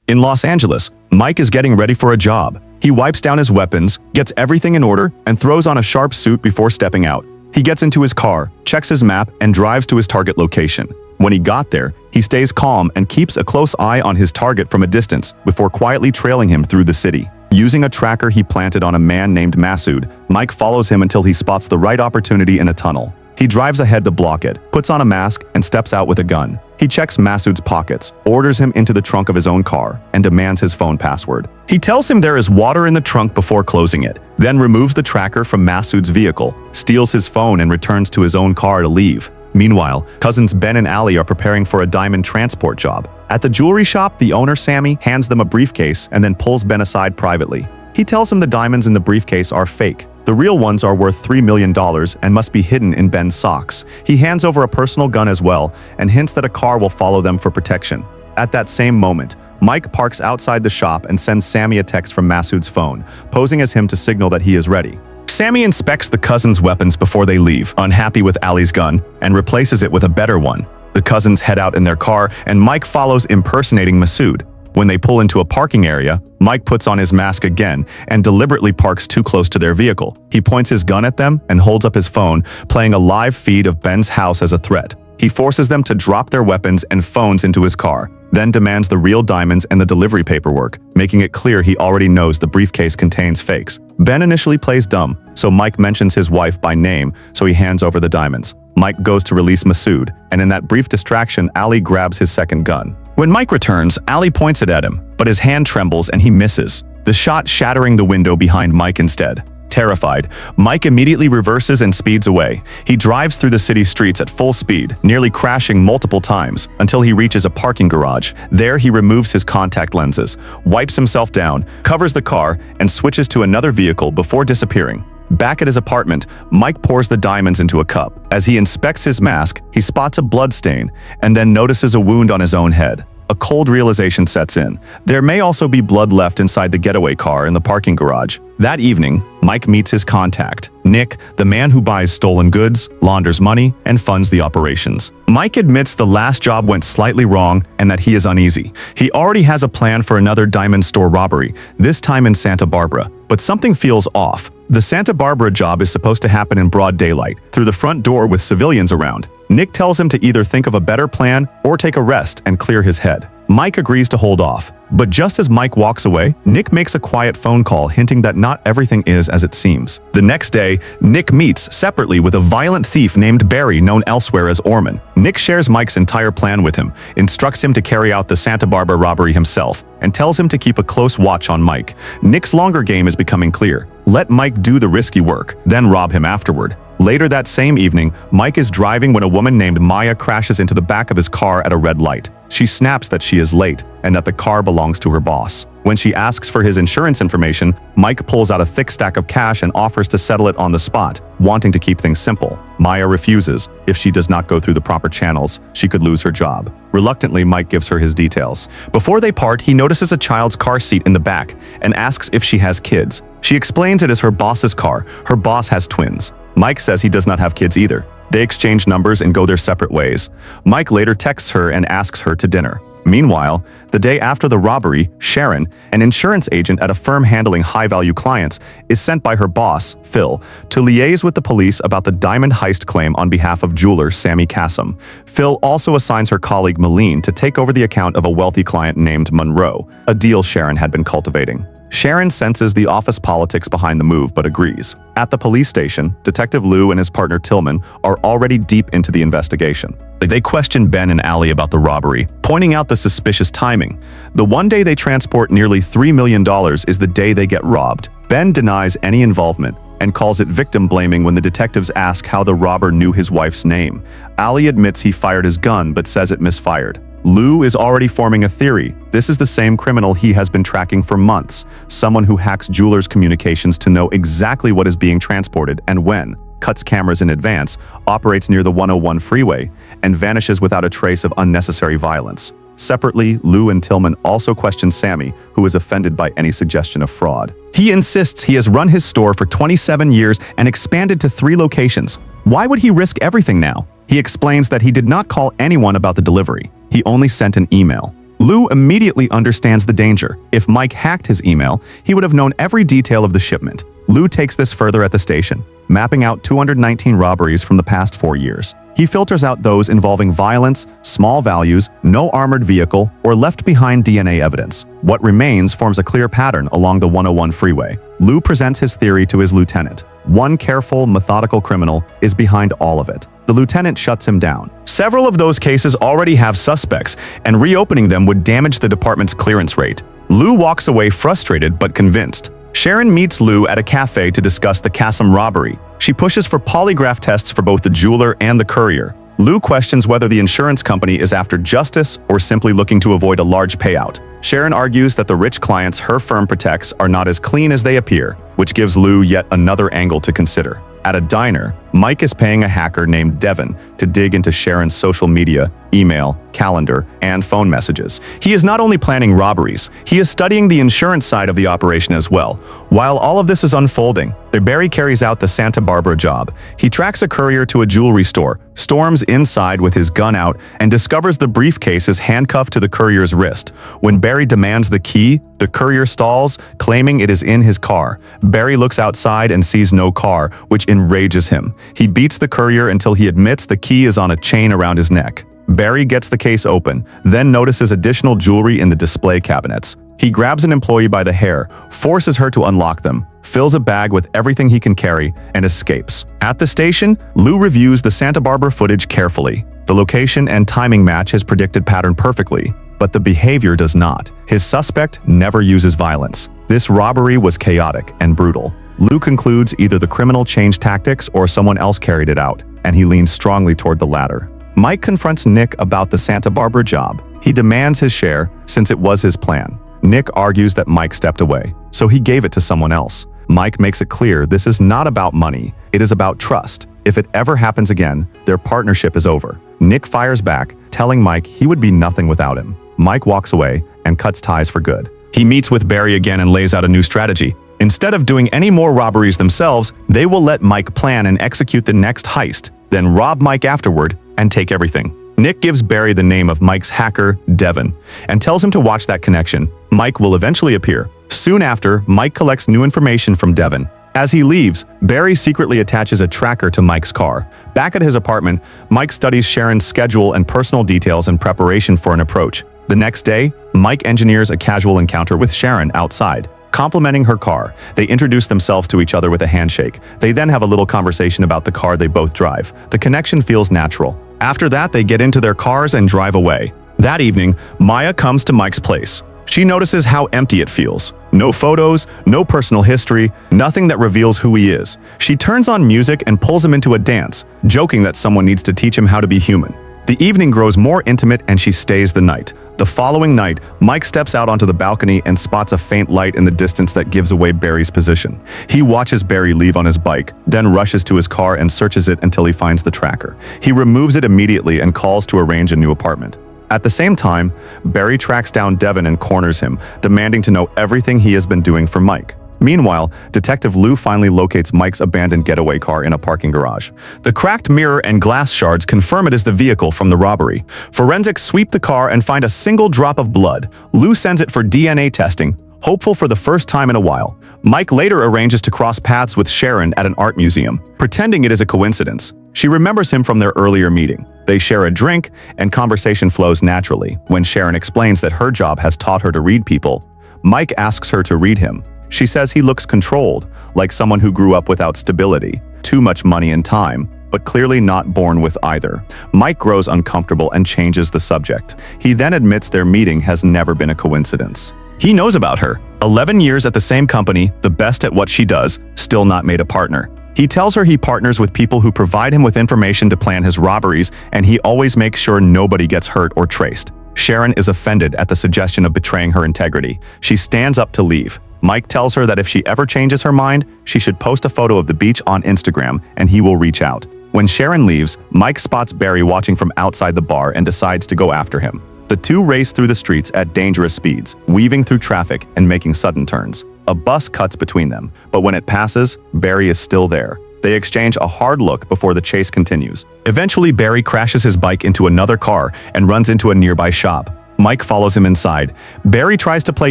In Los Angeles, Mike is getting ready for a job. He wipes down his weapons, gets everything in order, and throws on a sharp suit before stepping out. He gets into his car, checks his map, and drives to his target location. When he got there, he stays calm and keeps a close eye on his target from a distance before quietly trailing him through the city. Using a tracker he planted on a man named Masood, Mike follows him until he spots the right opportunity in a tunnel. He drives ahead to block it, puts on a mask, and steps out with a gun. He checks Masood's pockets, orders him into the trunk of his own car, and demands his phone password. He tells him there is water in the trunk before closing it, then removes the tracker from Masood's vehicle, steals his phone, and returns to his own car to leave. Meanwhile, cousins Ben and Halle are preparing for a diamond transport job. At the jewelry shop, the owner, Sammy, hands them a briefcase and then pulls Ben aside privately. He tells him the diamonds in the briefcase are fake. The real ones are worth $3 million and must be hidden in Ben's socks. He hands over a personal gun as well and hints that a car will follow them for protection. At that same moment, Mike parks outside the shop and sends Sammy a text from Masood's phone, posing as him to signal that he is ready. Sammy inspects the cousins' weapons before they leave, unhappy with Ali's gun, and replaces it with a better one. The cousins head out in their car, and Mike follows, impersonating Masood. When they pull into a parking area, Mike puts on his mask again and deliberately parks too close to their vehicle. He points his gun at them and holds up his phone, playing a live feed of Ben's house as a threat. He forces them to drop their weapons and phones into his car, then demands the real diamonds and the delivery paperwork, making it clear he already knows the briefcase contains fakes. Ben initially plays dumb, so Mike mentions his wife by name, so he hands over the diamonds. Mike goes to release Masood, and in that brief distraction, Ali grabs his second gun. When Mike returns, Ali points it at him, but his hand trembles and he misses, the shot shattering the window behind Mike instead. Terrified, Mike immediately reverses and speeds away. He drives through the city streets at full speed, nearly crashing multiple times, until he reaches a parking garage. There he removes his contact lenses, wipes himself down, covers the car, and switches to another vehicle before disappearing. Back at his apartment, Mike pours the diamonds into a cup. As he inspects his mask, he spots a blood stain, and then notices a wound on his own head. A cold realization sets in. There may also be blood left inside the getaway car in the parking garage. That evening, Mike meets his contact, Nick, the man who buys stolen goods, launders money, and funds the operations. Mike admits the last job went slightly wrong and that he is uneasy. He already has a plan for another diamond store robbery, this time in Santa Barbara. But something feels off. The Santa Barbara job is supposed to happen in broad daylight, through the front door with civilians around. Nick tells him to either think of a better plan or take a rest and clear his head. Mike agrees to hold off, but just as Mike walks away, Nick makes a quiet phone call hinting that not everything is as it seems. The next day, Nick meets separately with a violent thief named Barry, known elsewhere as Orman. Nick shares Mike's entire plan with him, instructs him to carry out the Santa Barbara robbery himself, and tells him to keep a close watch on Mike. Nick's longer game is becoming clear. Let Mike do the risky work, then rob him afterward. Later that same evening, Mike is driving when a woman named Maya crashes into the back of his car at a red light. She snaps that she is late and that the car belongs to her boss. When she asks for his insurance information, Mike pulls out a thick stack of cash and offers to settle it on the spot, wanting to keep things simple. Maya refuses. If she does not go through the proper channels, she could lose her job. Reluctantly, Mike gives her his details. Before they part, he notices a child's car seat in the back and asks if she has kids. She explains it is her boss's car. Her boss has twins. Mike says he does not have kids either. They exchange numbers and go their separate ways. Mike later texts her and asks her to dinner. Meanwhile, the day after the robbery, Sharon, an insurance agent at a firm handling high-value clients, is sent by her boss, Phil, to liaise with the police about the diamond heist claim on behalf of jeweler Sammy Kassem. Phil also assigns her colleague Malene to take over the account of a wealthy client named Monroe, a deal Sharon had been cultivating. Sharon senses the office politics behind the move but agrees. At the police station, Detective Lou and his partner Tillman are already deep into the investigation. They question Ben and Ali about the robbery, pointing out the suspicious timing. The one day they transport nearly $3 million is the day they get robbed. Ben denies any involvement and calls it victim blaming when the detectives ask how the robber knew his wife's name. Ali admits he fired his gun but says it misfired. Lou is already forming a theory. This is the same criminal he has been tracking for months, someone who hacks jewelers' communications to know exactly what is being transported and when, cuts cameras in advance, operates near the 101 freeway, and vanishes without a trace of unnecessary violence. Separately, Lou and Tillman also question Sammy, who is offended by any suggestion of fraud. He insists he has run his store for 27 years and expanded to 3 locations. Why would he risk everything now? He explains that he did not call anyone about the delivery. He only sent an email. Lou immediately understands the danger. If Mike hacked his email, he would have known every detail of the shipment. Lou takes this further at the station, mapping out 219 robberies from the past 4 years. He filters out those involving violence, small values, no armored vehicle, or left-behind DNA evidence. What remains forms a clear pattern along the 101 freeway. Lou presents his theory to his lieutenant. One careful, methodical criminal is behind all of it. The lieutenant shuts him down. Several of those cases already have suspects, and reopening them would damage the department's clearance rate. Lou walks away frustrated but convinced. Sharon meets Lou at a cafe to discuss the Kassam robbery. She pushes for polygraph tests for both the jeweler and the courier. Lou questions whether the insurance company is after justice or simply looking to avoid a large payout. Sharon argues that the rich clients her firm protects are not as clean as they appear, which gives Lou yet another angle to consider. At a diner, Mike is paying a hacker named Devin to dig into Sharon's social media, email, calendar, and phone messages. He is not only planning robberies, he is studying the insurance side of the operation as well. While all of this is unfolding, Barry carries out the Santa Barbara job. He tracks a courier to a jewelry store, storms inside with his gun out, and discovers the briefcase is handcuffed to the courier's wrist. When Barry demands the key, the courier stalls, claiming it is in his car. Barry looks outside and sees no car, which enrages him. He beats the courier until he admits the key is on a chain around his neck. Barry gets the case open, then notices additional jewelry in the display cabinets. He grabs an employee by the hair, forces her to unlock them, fills a bag with everything he can carry, and escapes. At the station, Lou reviews the Santa Barbara footage carefully. The location and timing match his predicted pattern perfectly, but the behavior does not. His suspect never uses violence. This robbery was chaotic and brutal. Lou concludes either the criminal changed tactics or someone else carried it out, and he leans strongly toward the latter. Mike confronts Nick about the Santa Barbara job. He demands his share since it was his plan. Nick argues that Mike stepped away, so he gave it to someone else. Mike makes it clear this is not about money, it is about trust. If it ever happens again, their partnership is over. Nick fires back, telling Mike he would be nothing without him. Mike walks away and cuts ties for good. He meets with Barry again and lays out a new strategy. Instead of doing any more robberies themselves, they will let Mike plan and execute the next heist, then rob Mike afterward and take everything. Nick gives Barry the name of Mike's hacker, Devin, and tells him to watch that connection. Mike will eventually appear. Soon after, Mike collects new information from Devin. As he leaves, Barry secretly attaches a tracker to Mike's car. Back at his apartment, Mike studies Sharon's schedule and personal details in preparation for an approach. The next day, Mike engineers a casual encounter with Sharon outside. Complimenting her car, they introduce themselves to each other with a handshake. They then have a little conversation about the car they both drive. The connection feels natural. After that, they get into their cars and drive away. That evening, Maya comes to Mike's place. She notices how empty it feels. No photos, no personal history, nothing that reveals who he is. She turns on music and pulls him into a dance, joking that someone needs to teach him how to be human. The evening grows more intimate and she stays the night. The following night, Mike steps out onto the balcony and spots a faint light in the distance that gives away Barry's position. He watches Barry leave on his bike, then rushes to his car and searches it until he finds the tracker. He removes it immediately and calls to arrange a new apartment. At the same time, Barry tracks down Devin and corners him, demanding to know everything he has been doing for Mike. Meanwhile, Detective Lou finally locates Mike's abandoned getaway car in a parking garage. The cracked mirror and glass shards confirm it is the vehicle from the robbery. Forensics sweep the car and find a single drop of blood. Lou sends it for DNA testing, hopeful for the first time in a while. Mike later arranges to cross paths with Sharon at an art museum, pretending it is a coincidence. She remembers him from their earlier meeting. They share a drink, and conversation flows naturally. When Sharon explains that her job has taught her to read people, Mike asks her to read him. She says he looks controlled, like someone who grew up without stability, too much money and time, but clearly not born with either. Mike grows uncomfortable and changes the subject. He then admits their meeting has never been a coincidence. He knows about her. 11 years at the same company, the best at what she does, still not made a partner. He tells her he partners with people who provide him with information to plan his robberies, and he always makes sure nobody gets hurt or traced. Sharon is offended at the suggestion of betraying her integrity. She stands up to leave. Mike tells her that if she ever changes her mind, she should post a photo of the beach on Instagram and he will reach out. When Sharon leaves, Mike spots Barry watching from outside the bar and decides to go after him. The two race through the streets at dangerous speeds, weaving through traffic and making sudden turns. A bus cuts between them, but when it passes, Barry is still there. They exchange a hard look before the chase continues. Eventually, Barry crashes his bike into another car and runs into a nearby shop. Mike follows him inside. Barry tries to play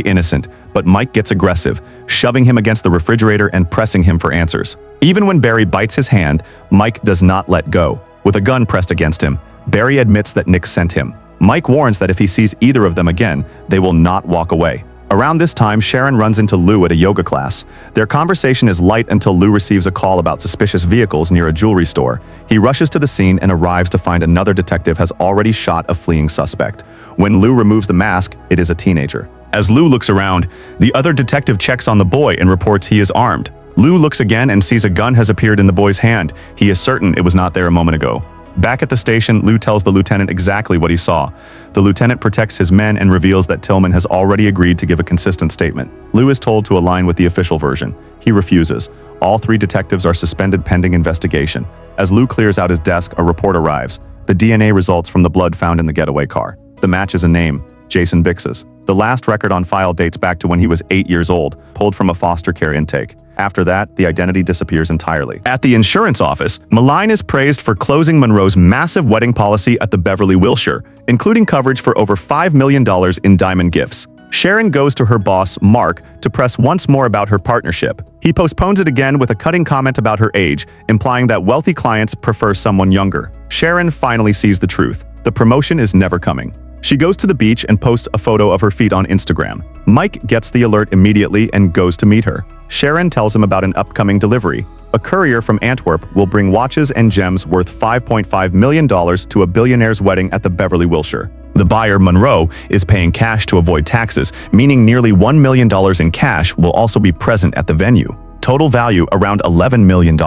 innocent, but Mike gets aggressive, shoving him against the refrigerator and pressing him for answers. Even when Barry bites his hand, Mike does not let go. With a gun pressed against him, Barry admits that Nick sent him. Mike warns that if he sees either of them again, they will not walk away. Around this time, Sharon runs into Lou at a yoga class. Their conversation is light until Lou receives a call about suspicious vehicles near a jewelry store. He rushes to the scene and arrives to find another detective has already shot a fleeing suspect. When Lou removes the mask, it is a teenager. As Lou looks around, the other detective checks on the boy and reports he is armed. Lou looks again and sees a gun has appeared in the boy's hand. He is certain it was not there a moment ago. Back at the station, Lou tells the lieutenant exactly what he saw. The lieutenant protects his men and reveals that Tillman has already agreed to give a consistent statement. Lou is told to align with the official version. He refuses. All three detectives are suspended pending investigation. As Lou clears out his desk, a report arrives. The DNA results from the blood found in the getaway car. The match is a name, Jason Bix's. The last record on file dates back to when he was 8 years old, pulled from a foster care intake. After that, the identity disappears entirely. At the insurance office, Malign is praised for closing Monroe's massive wedding policy at the Beverly Wilshire, including coverage for over $5 million in diamond gifts. Sharon goes to her boss, Mark, to press once more about her partnership. He postpones it again with a cutting comment about her age, implying that wealthy clients prefer someone younger. Sharon finally sees the truth. The promotion is never coming. She goes to the beach and posts a photo of her feet on Instagram. Mike gets the alert immediately and goes to meet her. Sharon tells him about an upcoming delivery. A courier from Antwerp will bring watches and gems worth $5.5 million to a billionaire's wedding at the Beverly Wilshire. The buyer, Monroe, is paying cash to avoid taxes, meaning nearly $1 million in cash will also be present at the venue. Total value around $11 million.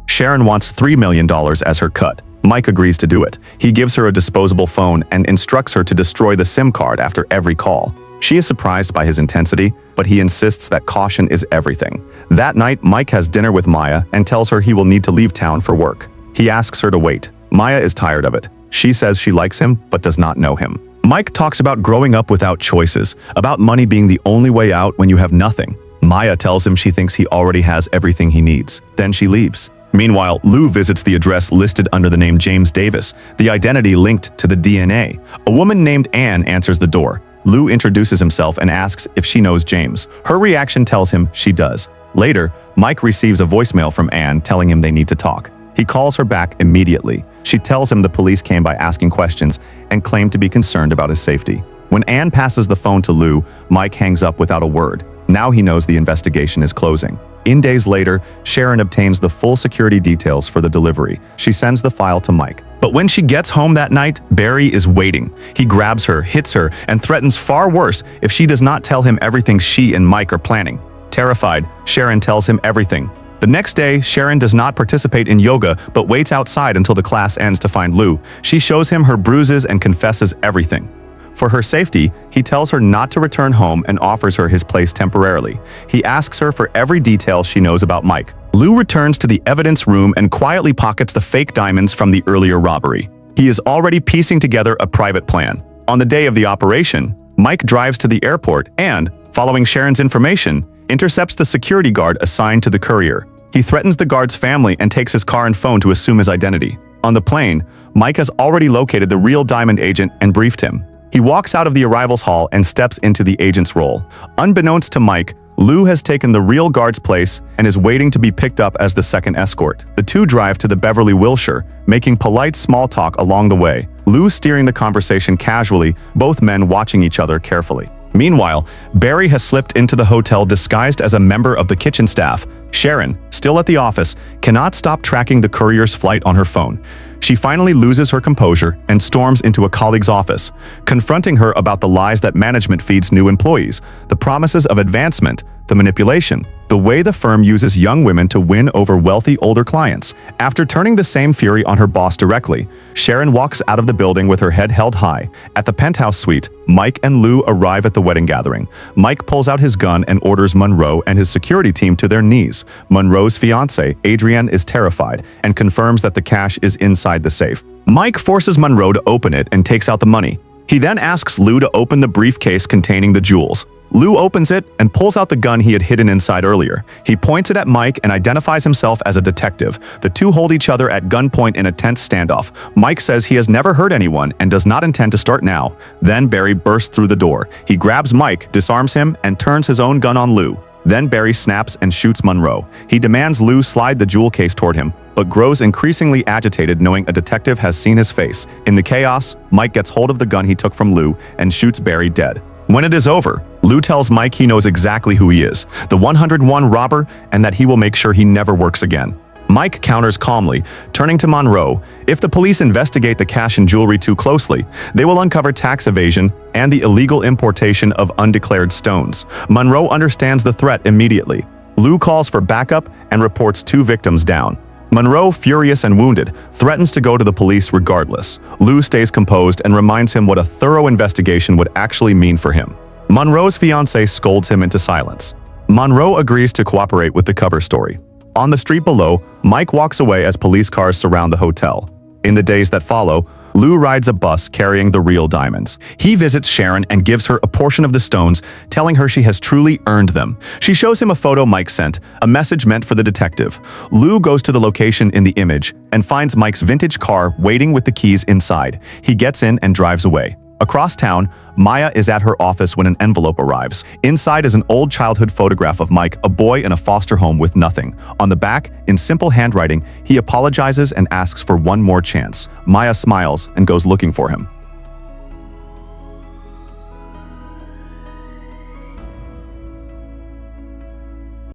Sharon wants $3 million as her cut. Mike agrees to do it. He gives her a disposable phone and instructs her to destroy the SIM card after every call. She is surprised by his intensity, but he insists that caution is everything. That night, Mike has dinner with Maya and tells her he will need to leave town for work. He asks her to wait. Maya is tired of it. She says she likes him, but does not know him. Mike talks about growing up without choices, about money being the only way out when you have nothing. Maya tells him she thinks he already has everything he needs. Then she leaves. Meanwhile, Lou visits the address listed under the name James Davis, the identity linked to the DNA. A woman named Anne answers the door. Lou introduces himself and asks if she knows James. Her reaction tells him she does. Later, Mike receives a voicemail from Anne telling him they need to talk. He calls her back immediately. She tells him the police came by asking questions and claimed to be concerned about his safety. When Anne passes the phone to Lou, Mike hangs up without a word. Now he knows the investigation is closing. Days later, Sharon obtains the full security details for the delivery. She sends the file to Mike. But when she gets home that night, Barry is waiting. He grabs her, hits her, and threatens far worse if she does not tell him everything she and Mike are planning. Terrified, Sharon tells him everything. The next day, Sharon does not participate in yoga but waits outside until the class ends to find Lou. She shows him her bruises and confesses everything. For her safety, he tells her not to return home and offers her his place temporarily. He asks her for every detail she knows about Mike. Lou returns to the evidence room and quietly pockets the fake diamonds from the earlier robbery. He is already piecing together a private plan. On the day of the operation, Mike drives to the airport and, following Sharon's information, intercepts the security guard assigned to the courier. He threatens the guard's family and takes his car and phone to assume his identity. On the plane, Mike has already located the real diamond agent and briefed him. He walks out of the arrivals hall and steps into the agent's role. Unbeknownst to Mike, Lou has taken the real guard's place and is waiting to be picked up as the second escort. The two drive to the Beverly Wilshire, making polite small talk along the way. Lou steering the conversation casually, both men watching each other carefully. Meanwhile, Barry has slipped into the hotel disguised as a member of the kitchen staff. Sharon, still at the office, cannot stop tracking the courier's flight on her phone. She finally loses her composure and storms into a colleague's office, confronting her about the lies that management feeds new employees, the promises of advancement, the manipulation, the way the firm uses young women to win over wealthy older clients. After turning the same fury on her boss directly, Sharon walks out of the building with her head held high. At the penthouse suite, Mike and Lou arrive at the wedding gathering. Mike pulls out his gun and orders Monroe and his security team to their knees. Monroe's fiancée, Adrienne, is terrified and confirms that the cash is inside the safe. Mike forces Monroe to open it and takes out the money. He then asks Lou to open the briefcase containing the jewels. Lou opens it and pulls out the gun he had hidden inside earlier. He points it at Mike and identifies himself as a detective. The two hold each other at gunpoint in a tense standoff. Mike says he has never hurt anyone and does not intend to start now. Then Barry bursts through the door. He grabs Mike, disarms him, and turns his own gun on Lou. Then Barry snaps and shoots Monroe. He demands Lou slide the jewel case toward him, but grows increasingly agitated knowing a detective has seen his face. In the chaos, Mike gets hold of the gun he took from Lou and shoots Barry dead. When it is over, Lou tells Mike he knows exactly who he is, the 101 robber, and that he will make sure he never works again. Mike counters calmly, turning to Monroe. If the police investigate the cash and jewelry too closely, they will uncover tax evasion and the illegal importation of undeclared stones. Monroe understands the threat immediately. Lou calls for backup and reports 2 victims down. Monroe, furious and wounded, threatens to go to the police regardless. Lou stays composed and reminds him what a thorough investigation would actually mean for him. Monroe's fiancée scolds him into silence. Monroe agrees to cooperate with the cover story. On the street below, Mike walks away as police cars surround the hotel. In the days that follow, Lou rides a bus carrying the real diamonds. He visits Sharon and gives her a portion of the stones, telling her she has truly earned them. She shows him a photo Mike sent, a message meant for the detective. Lou goes to the location in the image and finds Mike's vintage car waiting with the keys inside. He gets in and drives away. Across town, Maya is at her office when an envelope arrives. Inside is an old childhood photograph of Mike, a boy in a foster home with nothing. On the back, in simple handwriting, he apologizes and asks for one more chance. Maya smiles and goes looking for him.